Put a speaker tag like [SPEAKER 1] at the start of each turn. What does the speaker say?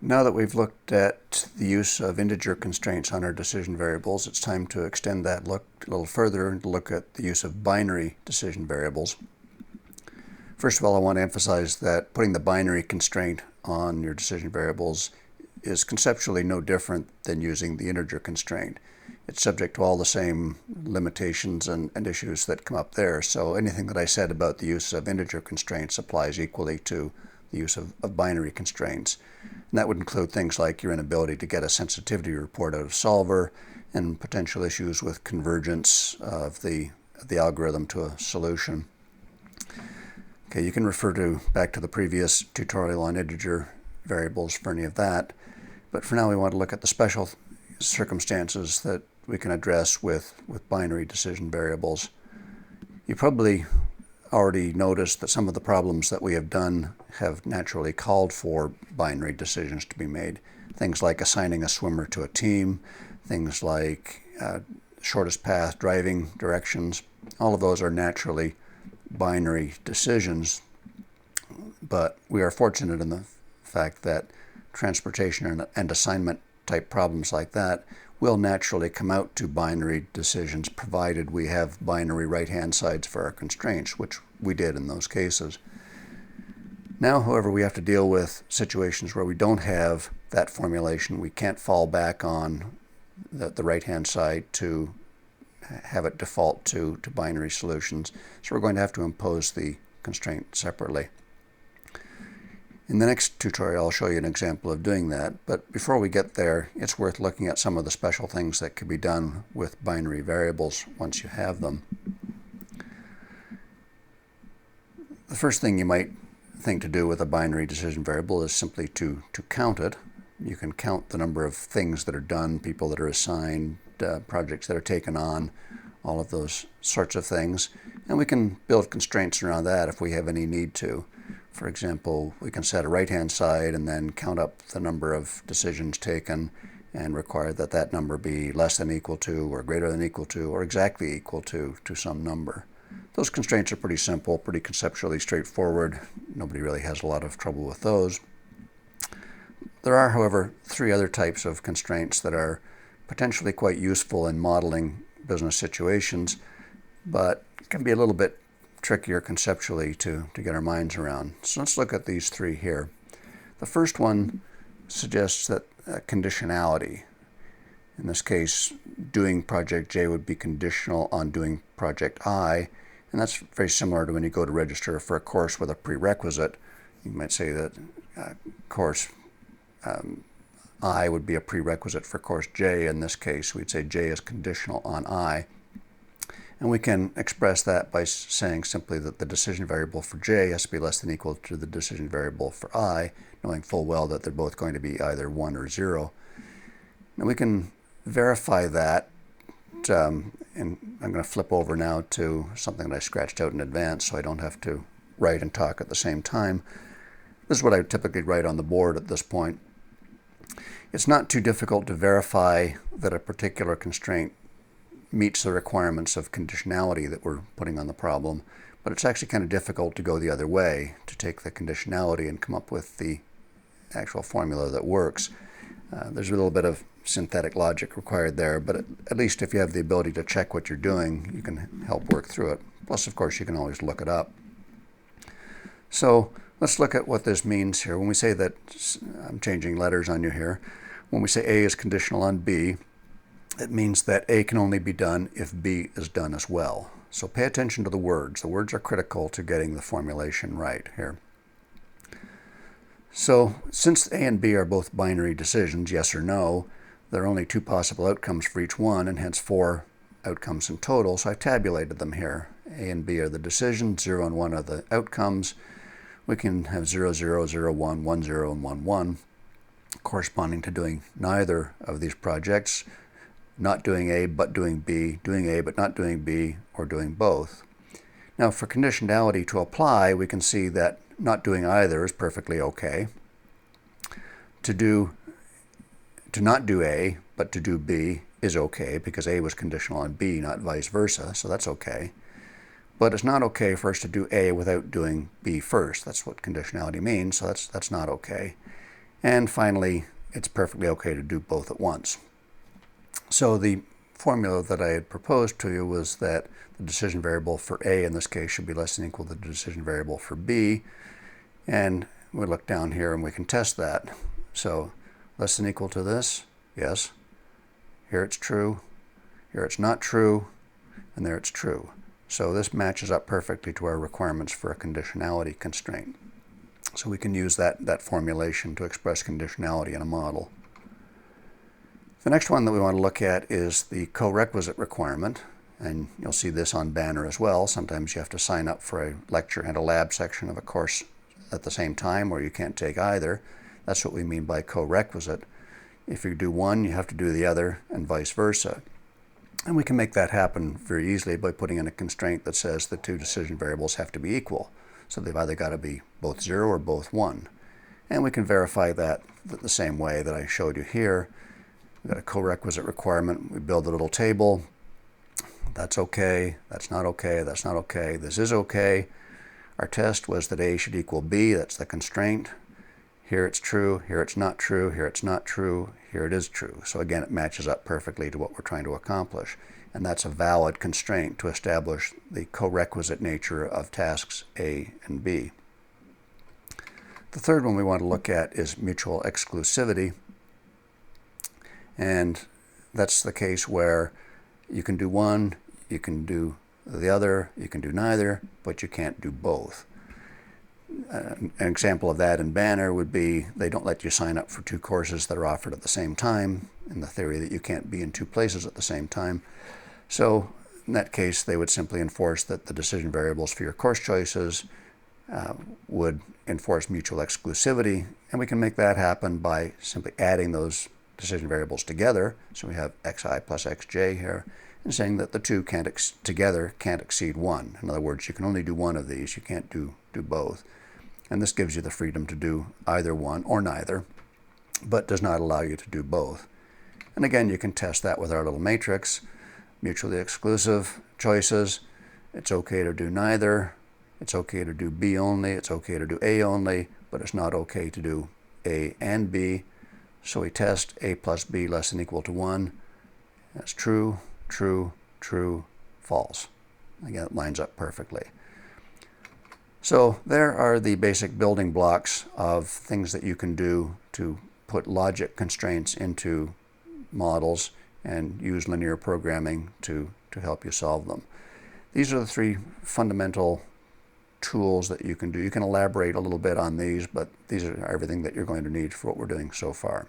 [SPEAKER 1] Now that we've looked at the use of integer constraints on our decision variables, it's time to extend that look a little further and look at the use of binary decision variables. First of all, I want to emphasize that putting the binary constraint on your decision variables is conceptually no different than using the integer constraint. It's subject to all the same limitations and issues that come up there. So anything that I said about the use of integer constraints applies equally to the use of binary constraints. And that would include things like your inability to get a sensitivity report out of Solver and potential issues with convergence of the algorithm to a solution. Okay, you can refer back to the previous tutorial on integer variables for any of that. But for now, we want to look at the special circumstances that we can address with binary decision variables. You probably already noticed that some of the problems that we have done have naturally called for binary decisions to be made. Things like assigning a swimmer to a team, things like shortest path driving directions. All of those are naturally binary decisions, but we are fortunate in the fact that transportation and assignment type problems like that will naturally come out to binary decisions, provided we have binary right-hand sides for our constraints, which we did in those cases. Now, however, we have to deal with situations where we don't have that formulation. We can't fall back on the right-hand side to have it default to binary solutions. So we're going to have to impose the constraint separately. In the next tutorial, I'll show you an example of doing that. But before we get there, it's worth looking at some of the special things that can be done with binary variables once you have them. The first thing you might think to do with a binary decision variable is simply to count it. You can count the number of things that are done, people that are assigned, projects that are taken on, all of those sorts of things. And we can build constraints around that if we have any need to. For example, we can set a right-hand side and then count up the number of decisions taken and require that that number be less than equal to or greater than equal to or exactly equal to some number. Those constraints are pretty simple, pretty conceptually straightforward. Nobody really has a lot of trouble with those. There are, however, three other types of constraints that are potentially quite useful in modeling business situations, but can be a little bit trickier conceptually to get our minds around. So let's look at these three here. The first one suggests that conditionality. In this case, doing project J would be conditional on doing project I, and that's very similar to when you go to register for a course with a prerequisite. You might say that course I would be a prerequisite for course J. In this case, we'd say J is conditional on I. And we can express that by saying simply that the decision variable for J has to be less than equal to the decision variable for I, knowing full well that they're both going to be either 1 or 0. Now we can verify that, and I'm going to flip over now to something that I scratched out in advance so I don't have to write and talk at the same time. This is what I typically write on the board at this point. It's not too difficult to verify that a particular constraint meets the requirements of conditionality that we're putting on the problem, but it's actually kind of difficult to go the other way, to take the conditionality and come up with the actual formula that works. There's a little bit of synthetic logic required there, but at least if you have the ability to check what you're doing, you can help work through it. Plus, of course, you can always look it up. So let's look at what this means here. When we say that, I'm changing letters on you here, when we say A is conditional on B, it means that A can only be done if B is done as well. So pay attention to the words. The words are critical to getting the formulation right here. So since A and B are both binary decisions, yes or no, there are only two possible outcomes for each one, and hence 4 outcomes in total. So I've tabulated them here. A and B are the decisions, 0 and 1 are the outcomes. We can have 0, 0, 0, 1, 1, 0, and 1, 1, corresponding to doing neither of these projects. Not doing A but doing B, doing A but not doing B, or doing both. Now for conditionality to apply, we can see that not doing either is perfectly okay. To not do A but to do B is okay because A was conditional on B, not vice versa, so that's okay. But it's not okay for us to do A without doing B first. That's what conditionality means, so that's not okay. And finally, it's perfectly okay to do both at once. So the formula that I had proposed to you was that the decision variable for A in this case should be less than or equal to the decision variable for B. And we look down here and we can test that. So less than or equal to this, yes. Here it's true, here it's not true, and there it's true. So this matches up perfectly to our requirements for a conditionality constraint. So we can use that formulation to express conditionality in a model. The next one that we want to look at is the co-requisite requirement, and you'll see this on Banner as well. Sometimes you have to sign up for a lecture and a lab section of a course at the same time, or you can't take either. That's what we mean by co-requisite. If you do one, you have to do the other, and vice versa. And we can make that happen very easily by putting in a constraint that says the two decision variables have to be equal. So they've either got to be both 0 or both 1. And we can verify that the same way that I showed you here. We've got a co-requisite requirement. We build a little table. That's okay, that's not okay, that's not okay, this is okay. Our test was that A should equal B, that's the constraint. Here it's true, here it's not true, here it's not true, here it is true. So again, it matches up perfectly to what we're trying to accomplish. And that's a valid constraint to establish the co-requisite nature of tasks A and B. The third one we want to look at is mutual exclusivity. And that's the case where you can do one, you can do the other, you can do neither, but you can't do both. An example of that in Banner would be they don't let you sign up for 2 courses that are offered at the same time, in the theory that you can't be in 2 places at the same time. So in that case, they would simply enforce that the decision variables for your course choices would enforce mutual exclusivity, and we can make that happen by simply adding those decision variables together. So we have xi plus xj here, and saying that the two together can't exceed 1. In other words, you can only do one of these, you can't do both. And this gives you the freedom to do either one or neither, but does not allow you to do both. And again, you can test that with our little matrix. Mutually exclusive choices, it's okay to do neither, it's okay to do B only, it's okay to do A only, but it's not okay to do A and B. So we test A plus B less than or equal to 1. That's true, true, true, false. Again, it lines up perfectly. So there are the basic building blocks of things that you can do to put logic constraints into models and use linear programming to help you solve them. These are the 3 fundamental tools that you can do. You can elaborate a little bit on these, but these are everything that you're going to need for what we're doing so far.